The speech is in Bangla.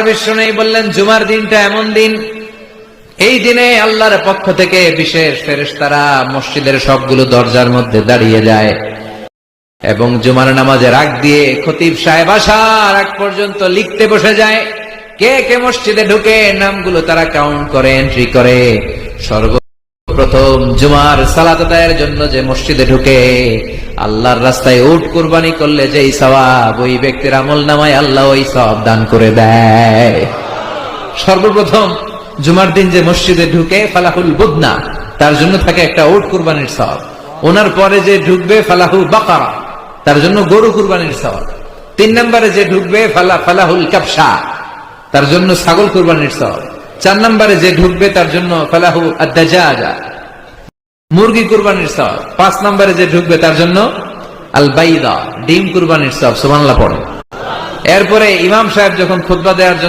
বিশ্বনবী বললেন, জুমার দিনটা এমন দিন, এই দিনে আল্লাহর পক্ষ থেকে বিশেষ ফেরেশতারা মসজিদের সবগুলো দরজার মধ্যে দাঁড়িয়ে যায় এবং জুমার নামাজের আগ দিয়ে খতিব সাহেব আসার আগ পর্যন্ত লিখতে বসে যায়। কে কে মসজিদে ঢুকে নামগুলো তারা কাউন্ট করে, এন্ট্রি করে। সর্বপ্রথম জুমার সালাত আদায়ের জন্য যে মসজিদে ঢুকে আল্লাহর রাস্তায় উট কুরবানি করলে যেই সওয়াব, ওই ব্যক্তির আমলনামায় আল্লাহ ওই সওয়াব দান করে দেয়। সর্বপ্রথম জুমার দিন যে মসজিদে ঢুকে ফালাহুল বুদনা, তার জন্য থাকে একটা উট কুরবানির সওয়াব। ওনার পরে যে ঢুকবে ফালাহু বাকারা, তার জন্য গরু কুরবানির সওয়াব। 3 নম্বরে যে ঢুকবে ফালাহুল কাবসা, তার জন্য ছাগল কুরবানির সওয়াব। 4 নম্বরে যে ঢুকবে তার জন্য ফালাহু আদ-দাজাজা, মুরগি কুরবানির সওয়াব। 5 নম্বরে যে ঢুকবে তার জন্য আল বাইদা, ডিম কুরবানির সওয়াব। সুবহানাল্লাহ পড়ে। এরপরে ইমাম সাহেব যখন খুতবা দেওয়ার জন্য